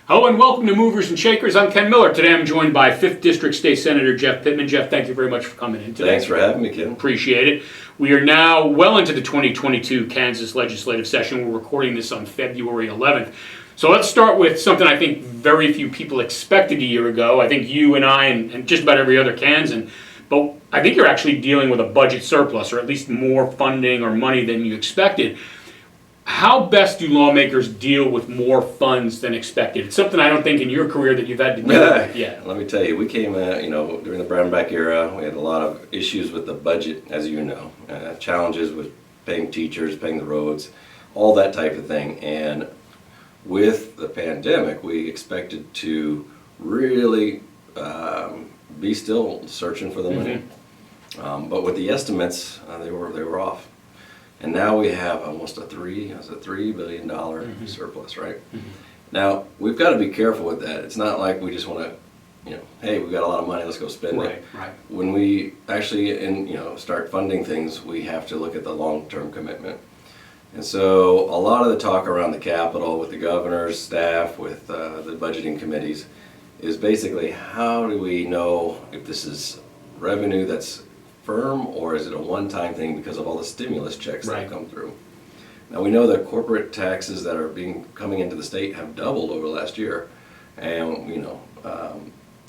Hello and welcome to Movers and Shakers. I'm Ken Miller. Today I'm joined by 5th District State Senator Jeff Pittman. Jeff, thank you very much for coming in today. Thanks for having me, Ken. Appreciate it. We are now well into the 2022 Kansas legislative session. We're recording this on February 11th. So let's start with something I think very few people expected a year ago. I think you and I and just about every other Kansan, but I think you're actually dealing with a budget surplus, or at least more funding or money than you expected. How best do lawmakers deal with more funds than expected? It's something I don't think in your career that you've had to deal with yet. Let me tell you, we came, during the Brownback era, we had a lot of issues with the budget, as you know, challenges with paying teachers, paying the roads, all that type of thing. And with the pandemic, we expected to really be still searching for the money. But with the estimates, they were off. And now we have almost a $3 billion surplus, right? Now, we've got to be careful with that. It's not like we just want to, hey, we've got a lot of money, let's go spend it. Right. When we actually, start funding things, we have to look at the long-term commitment. And so a lot of the talk around the Capitol with the governor's staff, with the budgeting committees, is basically how do we know if this is revenue that's firm, or is it a one-time thing because of all the stimulus checks that have come through? Now we know that corporate taxes that are coming into the state have doubled over last year, and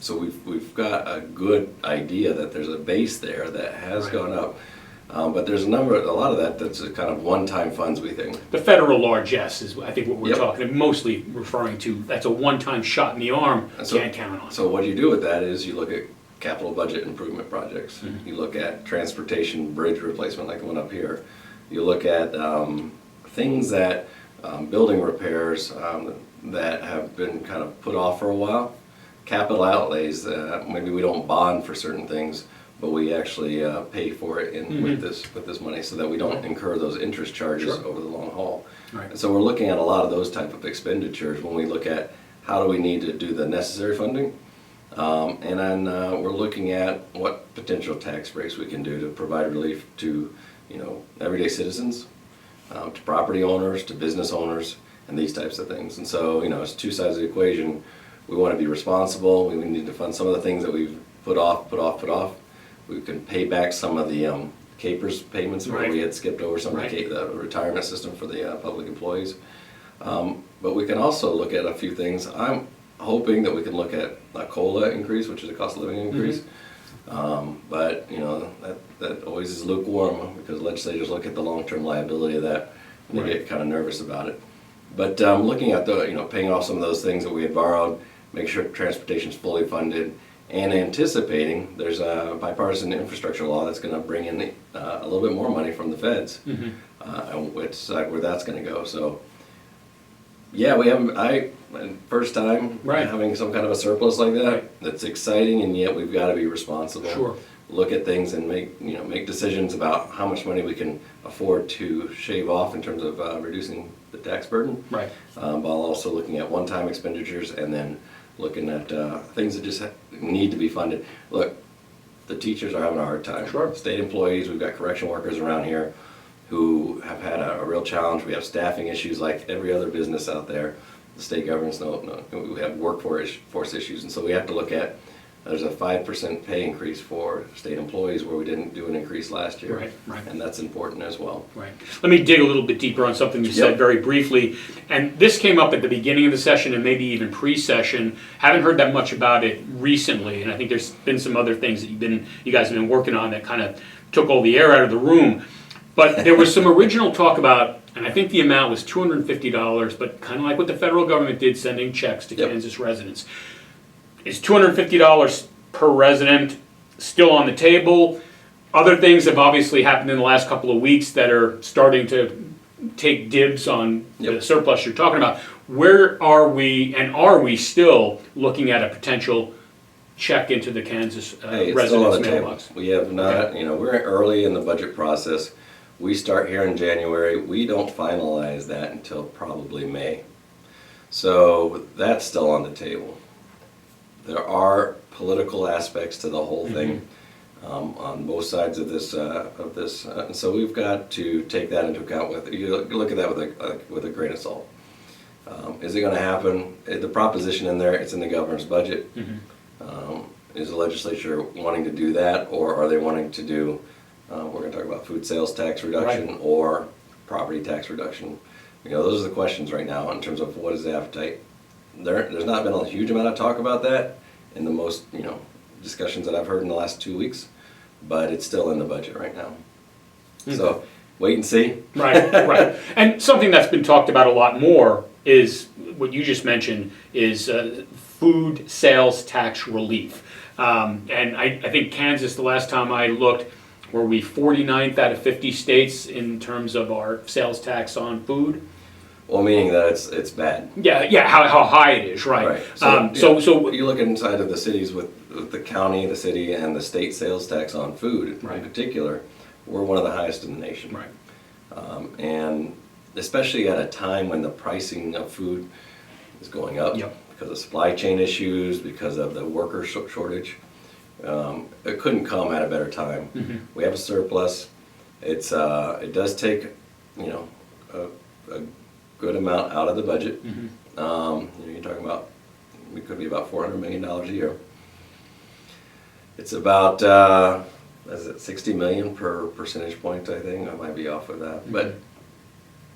so we've got a good idea that there's a base there that has gone up, but there's a lot of that's a kind of one-time funds, we think. The federal largesse is, I think, what we're talking, mostly referring to. That's a one-time shot in the arm. Can't count on. So what you do with that is you look at capital budget improvement projects. You look at transportation bridge replacement like the one up here. You look at things that, building repairs that have been kind of put off for a while. Capital outlays, maybe we don't bond for certain things, but we actually pay for it with this money so that we don't incur those interest charges over the long haul. And so we're looking at a lot of those type of expenditures when we look at how do we need to do the necessary funding. And then we're looking at what potential tax breaks we can do to provide relief to, everyday citizens, to property owners, to business owners, and these types of things. And so, it's two sides of the equation. We want to be responsible. We need to fund some of the things that we've put off. We can pay back some of the KPERS payments where we had skipped over some of the retirement system for the public employees. But we can also look at a few things. I'm hoping that we can look at a COLA increase, which is a cost of living increase. But that always is lukewarm because legislators look at the long-term liability of that and they get kind of nervous about it. But looking at the paying off some of those things that we had borrowed, make sure transportation is fully funded, and anticipating there's a bipartisan infrastructure law that's going to bring in a little bit more money from the feds, and where that's going to go. So. Yeah, first time having some kind of a surplus like that. That's exciting, and yet we've got to be responsible. Look at things and make decisions about how much money we can afford to shave off in terms of reducing the tax burden. While also looking at one-time expenditures and then looking at things that just need to be funded. Look, the teachers are having a hard time. State employees, we've got correction workers around here who have had a real challenge. We have staffing issues like every other business out there. The state governments we have workforce issues, and so we have to look at, there's a 5% pay increase for state employees where we didn't do an increase last year. And that's important as well. Let me dig a little bit deeper on something you said very briefly, and this came up at the beginning of the session and maybe even pre-session. Haven't heard that much about it recently, and I think there's been some other things that you guys have been working on that kind of took all the air out of the room. But there was some original talk about, and I think the amount was $250, but kind of like what the federal government did, sending checks to Kansas residents. Is $250 per resident still on the table? Other things have obviously happened in the last couple of weeks that are starting to take dibs on the surplus you're talking about. Where are we, and are we still looking at a potential check into the Kansas residents' mailbox? We have not, we're early in the budget process. We start here in January. We don't finalize that until probably May. So that's still on the table. There are political aspects to the whole thing on both sides of this. And so we've got to take that into account. You look at that with a grain of salt. Is it going to happen? The proposition in there, it's in the governor's budget. Is the legislature wanting to do that, or are they wanting to do, we're going to talk about food sales tax reduction Right. or property tax reduction? Those are the questions right now in terms of what is the appetite. There's not been a huge amount of talk about that in the most, discussions that I've heard in the last 2 weeks, but it's still in the budget right now. So wait and see. Right, right. And something that's been talked about a lot more is what you just mentioned is food sales tax relief. And I think Kansas, the last time I looked, were we 49th out of 50 states in terms of our sales tax on food? Well, meaning that it's bad. Yeah, how high it is, right. So you look inside of the cities with the county, the city, and the state sales tax on food in particular, we're one of the highest in the nation. Right. And especially at a time when the pricing of food is going up because of supply chain issues, because of the worker shortage. It couldn't come at a better time. We have a surplus. It does take, a good amount out of the budget. You're talking about, we could be about $400 million a year. It's about, is it 60 million per percentage point, I think. I might be off with that.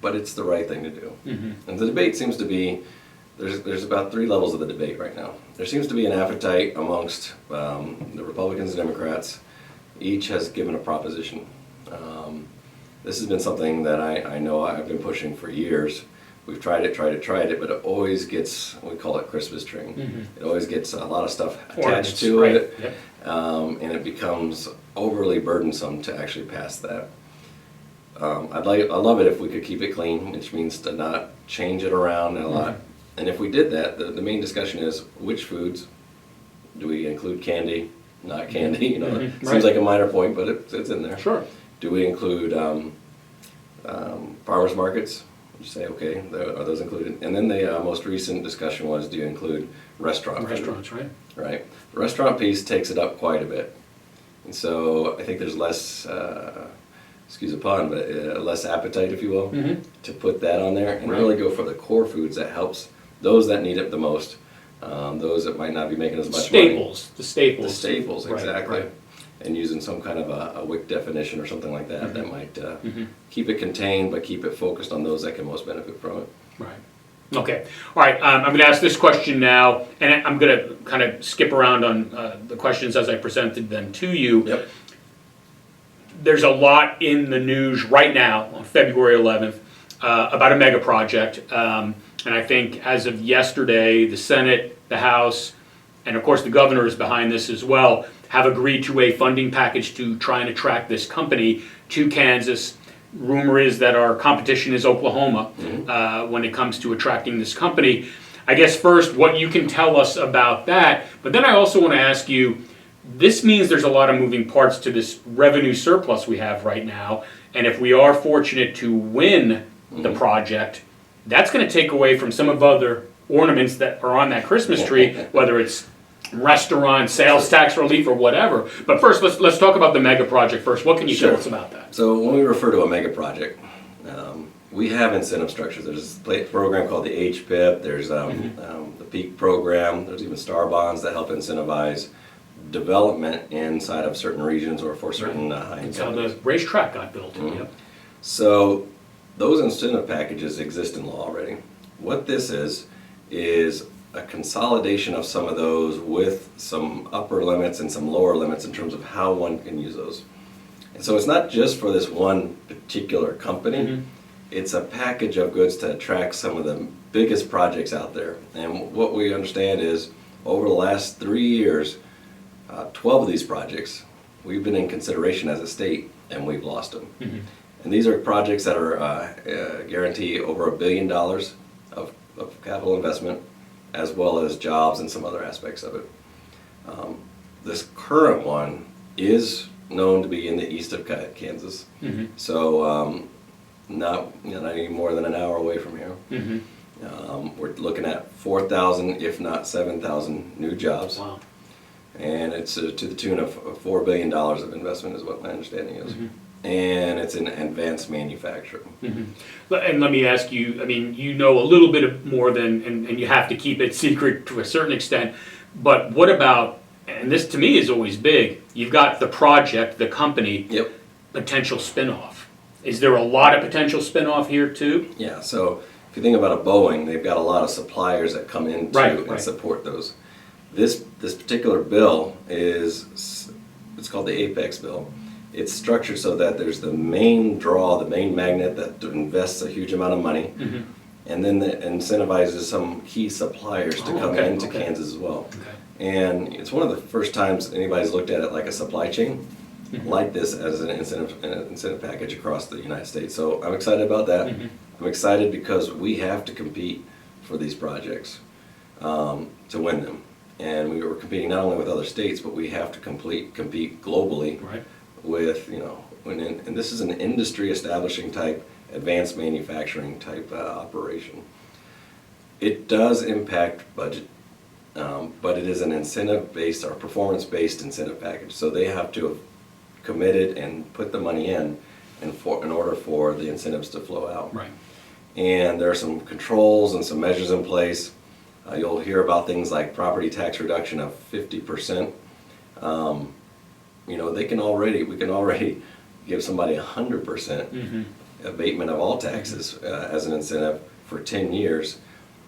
But it's the right thing to do. And the debate seems to be, there's about 3 levels of the debate right now. There seems to be an appetite amongst the Republicans and Democrats. Each has given a proposition. This has been something that I know I've been pushing for years. We've tried it, but it always gets, we call it Christmas string. It always gets a lot of stuff attached to it, and it becomes overly burdensome to actually pass that. I'd love it if we could keep it clean, which means to not change it around a lot. And if we did that, the main discussion is which foods do we include candy, not candy. It seems like a minor point, but it's in there. Sure. Do we include farmers markets? You say, okay, are those included? And then the most recent discussion was, do you include restaurants? Right. Right. The restaurant piece takes it up quite a bit. And so I think there's less, excuse the pun, but less appetite, if you will, to put that on there and really go for the core foods that helps those that need it the most, those that might not be making as much money. The staples. The staples, exactly. Right. And using some kind of a WIC definition or something like that that might keep it contained but keep it focused on those that can most benefit from it. Right. Okay. All right. I'm going to ask this question now, and I'm going to kind of skip around on the questions as I presented them to you. Yep. There's a lot in the news right now on February 11th about a mega project. And I think as of yesterday, the Senate, the House, and of course the governor is behind this as well, have agreed to a funding package to try and attract this company to Kansas. Rumor is that our competition is Oklahoma when it comes to attracting this company. I guess first, what you can tell us about that, but then I also want to ask you, this means there's a lot of moving parts to this revenue surplus we have right now, and if we are fortunate to win the project, that's going to take away from some of the other ornaments that are on that Christmas tree, whether it's restaurant, sales tax relief, or whatever. But first, let's talk about the mega project first. What can you tell us about that? So when we refer to a mega project, we have incentive structures. There's a program called the HPIP. There's the PEAK program. There's even STAR bonds that help incentivize development inside of certain regions or for certain high That's how the racetrack got built. So those incentive packages exist in law already. What this is a consolidation of some of those with some upper limits and some lower limits in terms of how one can use those. And so it's not just for this one particular company, it's a package of goods to attract some of the biggest projects out there. And what we understand is over the last 3 years, 12 of these projects, we've been in consideration as a state and we've lost them. And these are projects that are guarantee over $1 billion of capital investment, as well as jobs and some other aspects of it. This current one is known to be in the east of Kansas, so not any more than an hour away from here. We're looking at 4,000, if not 7,000 new jobs. Wow. And it's to the tune of $4 billion of investment is what my understanding is. and it's in advanced manufacturing. And let me ask you, I mean, you know a little bit more than, and you have to keep it secret to a certain extent, but what about, and this to me is always big, you've got the project, the company, Yep. potential spinoff. Is there a lot of potential spinoff here too? Yeah, so if you think about a Boeing, they've got a lot of suppliers that come in and support those. This particular bill it's called the Apex bill. It's structured so that there's the main draw, the main magnet that invests a huge amount of money, and then that incentivizes some key suppliers to come into Kansas as well. And it's one of the first times anybody's looked at it like a supply chain, like this as an incentive package across the United States. So I'm excited about that. I'm excited because we have to compete for these projects to win them. And we were competing not only with other states, but we have to compete globally with, and this is an industry establishing type, advanced manufacturing type operation. It does impact budget, but it is an incentive-based or performance-based incentive package. So they have to have committed and put the money in order for the incentives to flow out. And there are some controls and some measures in place. You'll hear about things like property tax reduction of 50%. We can already give somebody 100% abatement of all taxes as an incentive for 10 years.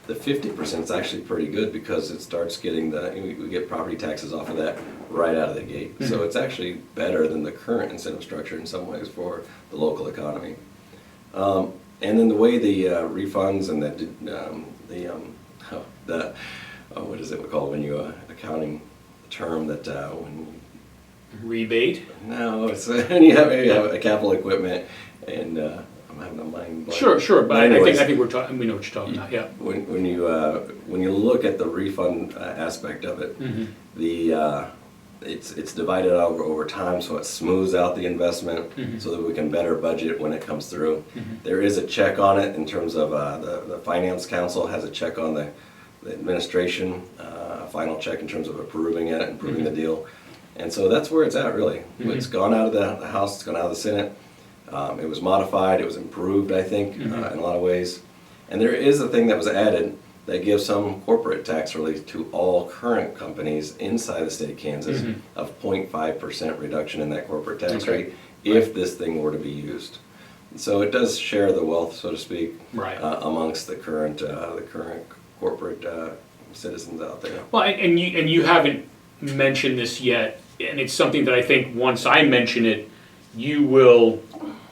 The 50% is actually pretty good because it starts getting we get property taxes off of that right out of the gate. So it's actually better than the current incentive structure in some ways for the local economy. And then the way the refunds and what is it called when you accounting term that when rebate? No, it's when you have a capital equipment and I'm having a mind blank. Sure, but anyways, I think we know what you're talking about. Yeah. When you look at the refund aspect of it, it's divided out over time, so it smooths out the investment so that we can better budget when it comes through. There is a check on it in terms of the Finance Council has a check on the administration, a final check in terms of approving it and approving the deal. And so that's where it's at, really. It's gone out of the House, it's gone out of the Senate. It was modified, it was improved, I think, in a lot of ways. And there is a thing that was added that gives some corporate tax relief to all current companies inside the state of Kansas of 0.5% reduction in that corporate tax rate if this thing were to be used. So it does share the wealth, so to speak, amongst the current corporate citizens out there. Well, and you haven't mentioned this yet, and it's something that I think once I mention it, you will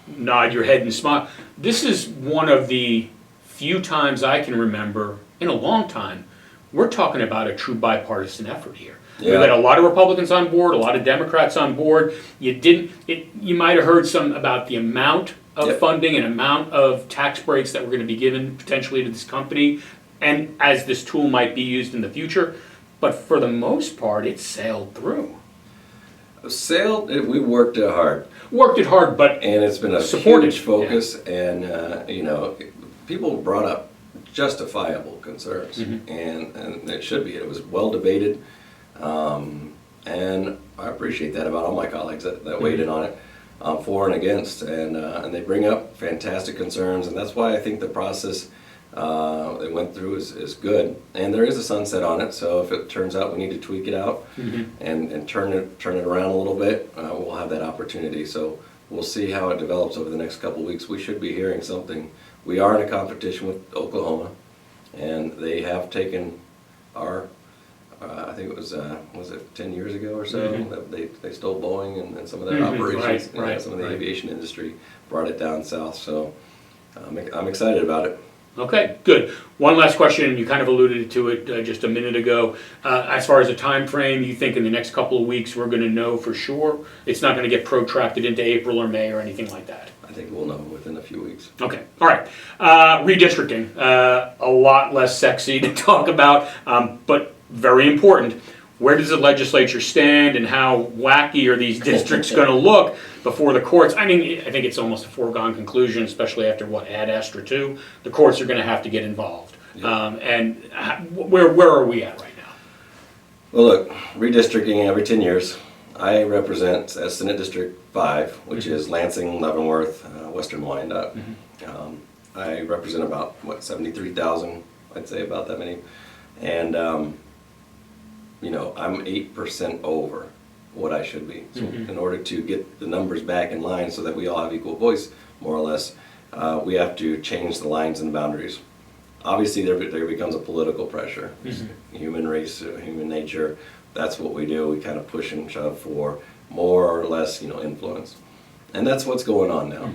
nod your head and smile. This is one of the few times I can remember in a long time we're talking about a true bipartisan effort here. We've got a lot of Republicans on board, a lot of Democrats on board. You might have heard some about the amount of funding and amount of tax breaks that we're going to be given potentially to this company, and as this tool might be used in the future. But for the most part, it sailed through. We worked it hard. And it's been a huge focus, and people brought up justifiable concerns, and it should be. It was well debated, and I appreciate that about all my colleagues that weighed in on it, for and against, and they bring up fantastic concerns, and that's why I think the process they went through is good. And there is a sunset on it, so if it turns out we need to tweak it out and turn it around a little bit, we'll have that opportunity. So we'll see how it develops over the next couple of weeks. We should be hearing something. We are in a competition with Oklahoma, and they have taken our, I think it was it 10 years ago or so, that they stole Boeing and some of their operations, some of the aviation industry, brought it down south. So I'm excited about it. Okay, good. One last question, and you kind of alluded to it just a minute ago. As far as a time frame, you think in the next couple of weeks we're going to know for sure? It's not going to get protracted into April or May or anything like that? I think we'll know within a few weeks. Okay, all right. Redistricting, a lot less sexy to talk about, but very important. Where does the legislature stand, and how wacky are these districts going to look before the courts? I mean, I think it's almost a foregone conclusion, especially after Ad Astra 2. The courts are going to have to get involved. And where are we at right now? Well, look, redistricting every 10 years. I represent Senate District 5, which is Lansing, Leavenworth, Western Wyandotte. I represent about, 73,000, I'd say about that many. And, you know, I'm 8% over what I should be. So in order to get the numbers back in line so that we all have equal voice, more or less, we have to change the lines and boundaries. Obviously, there becomes a political pressure. Human race, human nature, that's what we do. We kind of push and shove for more or less, you know, influence. And that's what's going on now.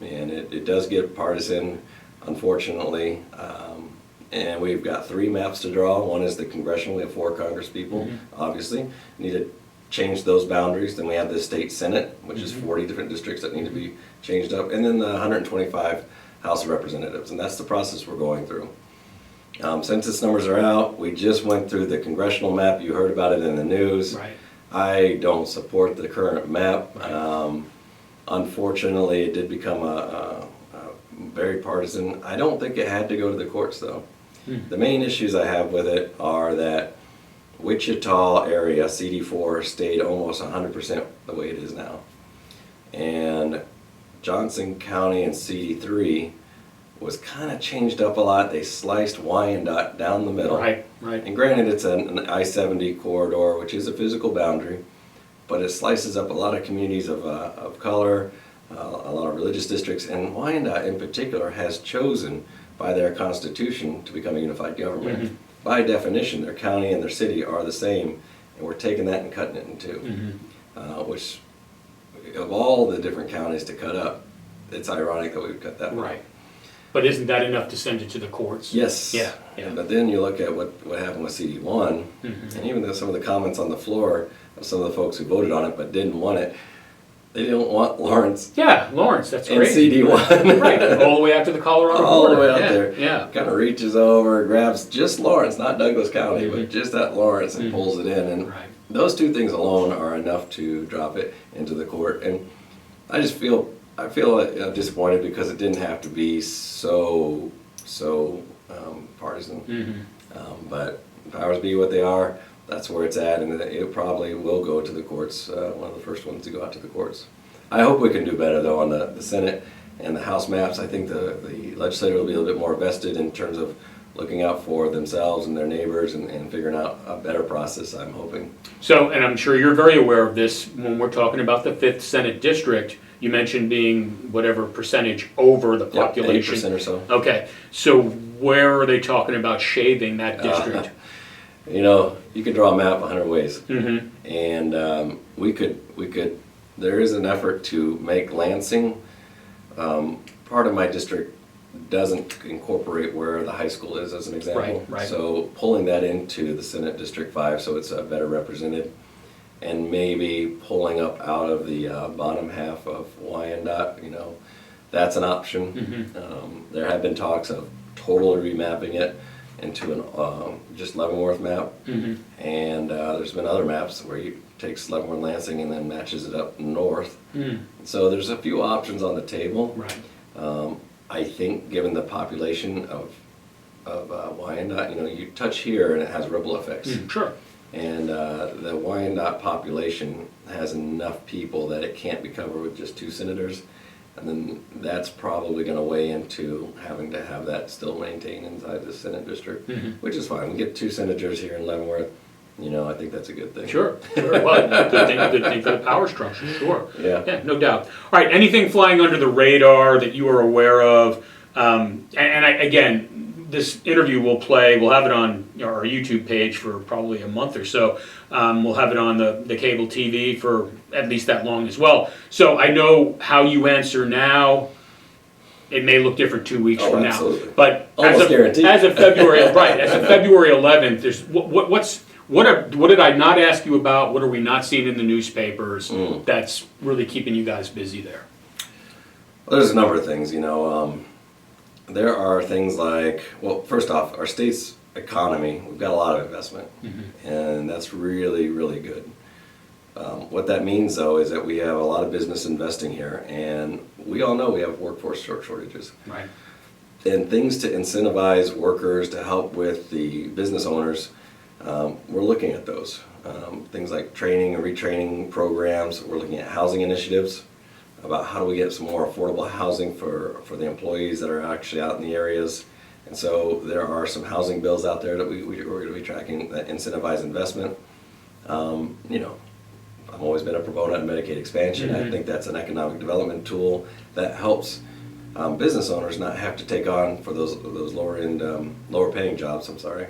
And it does get partisan, unfortunately. And we've got 3 maps to draw. One is the congressional. We have 4 Congress people, obviously. We need to change those boundaries. Then we have the state Senate, which is 40 different districts that need to be changed up. And then the 125 House of Representatives. And that's the process we're going through. Census numbers are out. We just went through the congressional map. You heard about it in the news. Right. I don't support the current map. Unfortunately, it did become a very partisan. I don't think it had to go to the courts, though. The main issues I have with it are that Wichita area, CD4, stayed almost 100% the way it is now. And Johnson County and CD3 was kind of changed up a lot. They sliced Wyandotte down the middle. Right. And granted, it's an I-70 corridor, which is a physical boundary, but it slices up a lot of communities of color, a lot of religious districts, and Wyandotte in particular has chosen by their constitution to become a unified government. By definition, their county and their city are the same, and we're taking that and cutting it in two. Which, of all the different counties to cut up, it's ironic that we would cut that one. Right. But isn't that enough to send it to the courts? Yes. Yeah. But then you look at what happened with CD1, and even though some of the comments on the floor of some of the folks who voted on it but didn't want it, they don't want Lawrence. Yeah, Lawrence, that's And great. CD1. Right, all the way out to the Colorado All border. the way out Yeah, there. Yeah. Kind of reaches over, grabs just Lawrence, not Douglas County, but just that Lawrence, and pulls it in. And Right. those 2 things alone are enough to drop it into the court. And I feel disappointed because it didn't have to be so partisan. But powers be what they are. That's where it's at, and it probably will go to the courts, one of the first ones to go out to the courts. I hope we can do better, though, on the Senate and the House maps. I think the legislature will be a little bit more vested in terms of looking out for themselves and their neighbors and figuring out a better process, I'm hoping. So, and I'm sure you're very aware of this, when we're talking about the 5th Senate District, you mentioned being whatever percentage over the population. 8% or so. Okay, so where are they talking about shaving that district? You know, you could draw a map 100 ways. And we could, there is an effort to make Lansing, part of my district doesn't incorporate where the high school is, as an example. Right. So pulling that into the Senate District 5 so it's better represented, and maybe pulling up out of the bottom half of Wyandotte, you know, that's an option. There have been talks of totally remapping it into an just Leavenworth map, and there's been other maps where you takes Leavenworth, Lansing, and then matches it up north. So there's a few options on the table. Right. I think, given the population of Wyandotte, you know, you touch here and it has ripple effects. Sure. And the Wyandotte population has enough people that it can't be covered with just 2 senators. And then that's probably going to weigh into having to have that still maintained inside the Senate district, which is fine. We get 2 senators here in Leavenworth. You know, I think that's a good thing. Sure. Well, good thing for the power structure, sure. Yeah, no doubt. All right, anything flying under the radar that you are aware of? Again, this interview we'll have it on our YouTube page for probably a month or so. We'll have it on the cable TV for at least that long as well. So I know how you answer now. It may look different 2 weeks from absolutely. now. But almost guaranteed. As of February, right, as of February 11th, there's what did I not ask you about? What are we not seeing in the newspapers that's really keeping you guys busy there? Well, there's a number of things, you know. There are things like, well, first off, our state's economy, we've got a lot of investment, and that's really, really good. What that means, though, is that we have a lot of business investing here, and we all know we have workforce shortages. Right. And things to incentivize workers, to help with the business owners, we're looking at those. Things like training and retraining programs. We're looking at housing initiatives about how do we get some more affordable housing for the employees that are actually out in the areas. And so there are some housing bills out there that we're going to be tracking that incentivize investment. You know, I've always been a proponent of Medicaid Expansion. I think that's an economic development tool that helps business owners not have to take on, for those lower paying jobs, I'm sorry,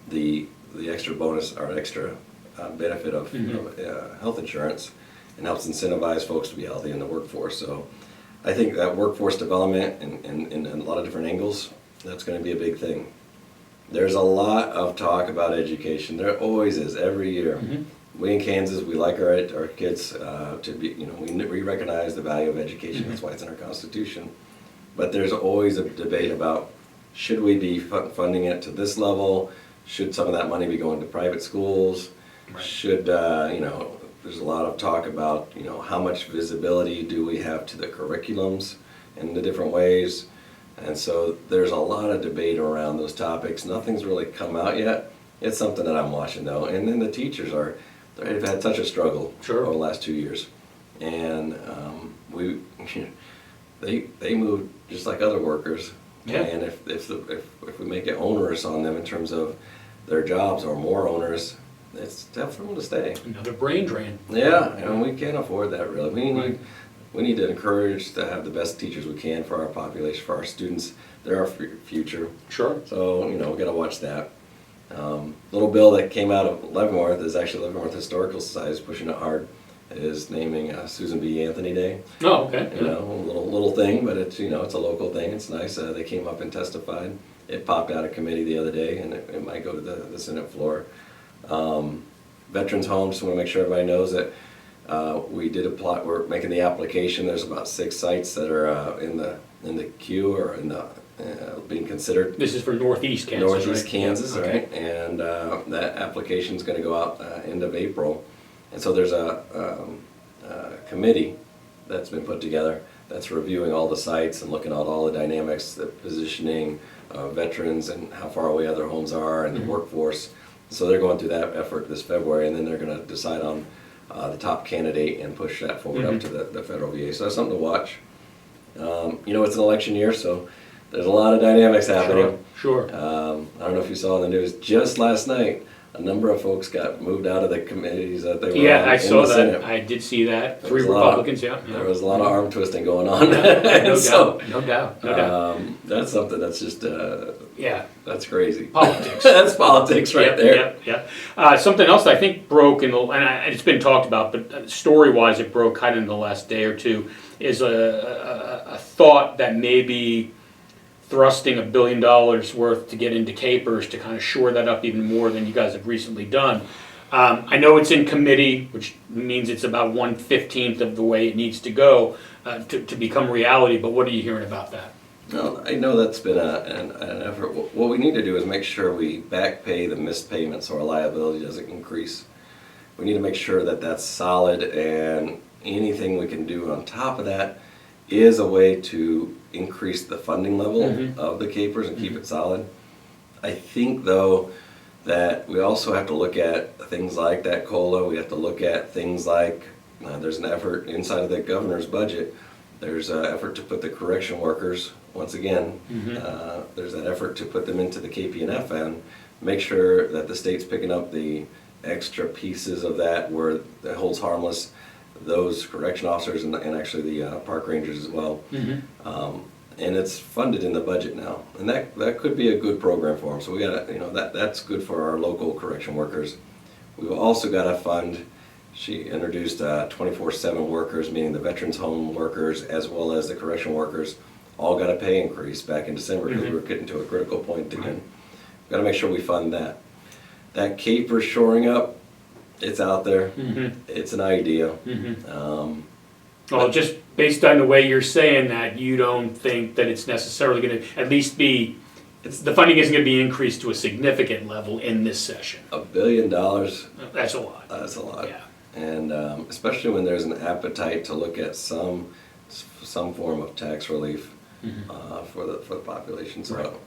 the extra bonus or extra benefit of health insurance, and helps incentivize folks to be healthy in the workforce. So I think that workforce development in a lot of different angles, that's going to be a big thing. There's a lot of talk about education. There always is, every year. We in Kansas, we like our kids to be, you know, we recognize the value of education. That's why it's in our Constitution. But there's always a debate about, should we be funding it to this level? Should some of that money be going to private schools? Right. Should, you know, there's a lot of talk about, you know, how much visibility do we have to the curriculums in the different ways? And so there's a lot of debate around those topics. Nothing's really come out yet. It's something that I'm watching though. And then the teachers they've had such a struggle over the last 2 years. And they move just like other workers. Yeah. And if we make it onerous on them in terms of their jobs or more onerous, it's tough for them to stay. Another brain drain. Yeah, and we can't afford that really. We need to encourage to have the best teachers we can for our population, for our students. They're our future. Sure. So, you know, we got to watch that. Little bill that came out of Leavenworth is actually Leavenworth Historical Society is pushing it hard. It is naming Susan B. Anthony Day. Oh, okay. You know, a little thing, but it's, you know, it's a local thing. It's nice. They came up and testified. It popped out of committee the other day, and it might go to the Senate floor. Veterans homes. Just want to make sure everybody knows that we did apply. We're making the application. There's about 6 sites that are in the queue or in the being considered. This is for Northeast Kansas, Northeast right? Kansas, Yeah. right? And that application is going to go out end of April. And so there's a committee that's been put together that's reviewing all the sites and looking at all the dynamics, the positioning of veterans and how far away other homes are and the workforce. So they're going through that effort this February, and then they're going to decide on the top candidate and push that forward up to the federal VA. So that's something to watch. You know, it's an election year, so there's a lot of dynamics happening. Sure. I don't know if you saw in the news just last night, a number of folks got moved out of the committees that they were on I in saw the that. Senate. I did see that. There 3 was a lot of- Republicans, yeah. There was a lot of arm twisting going on. No So, doubt. No doubt. that's something that's just, Yeah. that's crazy. Politics. That's politics right there. Yep. Something else I think broke and it's been talked about, but story-wise it broke kind of in the last day or two, is a thought that maybe thrusting $1 billion worth to get into KPERS to kind of shore that up even more than you guys have recently done. I know it's in committee, which means it's about 1/15 of the way it needs to go to become reality, but what are you hearing about that? No, I know that's been an effort. What we need to do is make sure we back pay the missed payments so our liability doesn't increase. We need to make sure that that's solid, and anything we can do on top of that is a way to increase the funding level of the KPERS and keep it solid. I think though that we also have to look at things like that COLA. We have to look at things like there's an effort inside of the governor's budget. There's an effort to put the correction workers, once again, there's that effort to put them into the KP&F and make sure that the state's picking up the extra pieces of that where that holds harmless those correction officers and actually the park rangers as well. And it's funded in the budget now, and that could be a good program for them. So we got to, you know, that's good for our local correction workers. We've also got to fund. She introduced 24/7 workers, meaning the veterans home workers as well as the correction workers, all got a pay increase back in December because we were getting to a critical point again. We've got to make sure we fund that. That KPERS shoring up, it's out there. It's an idea. Well, just based on the way you're saying that, you don't think that it's necessarily going to at least be, the funding isn't going to be increased to a significant level in this session. $1 billion. That's a lot. That's a lot. Yeah. And especially when there's an appetite to look at some form of tax relief for the population. So,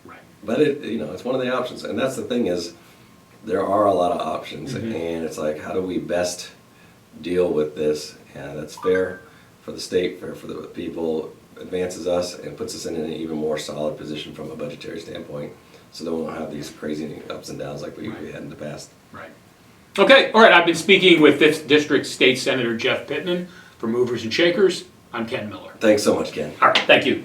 Right. But it's one of the options, and that's the thing is, there are a lot of options, and it's like, how do we best deal with this? And that's fair for the state, fair for the people, advances us, and puts us in an even more solid position from a budgetary standpoint, so that we won't have these crazy ups and downs like we had in the past. Right. Okay, all right, I've been speaking with 5th District State Senator Jeff Pittman for Movers and Shakers. I'm Ken Miller. Thanks so much, Ken. All right, thank you.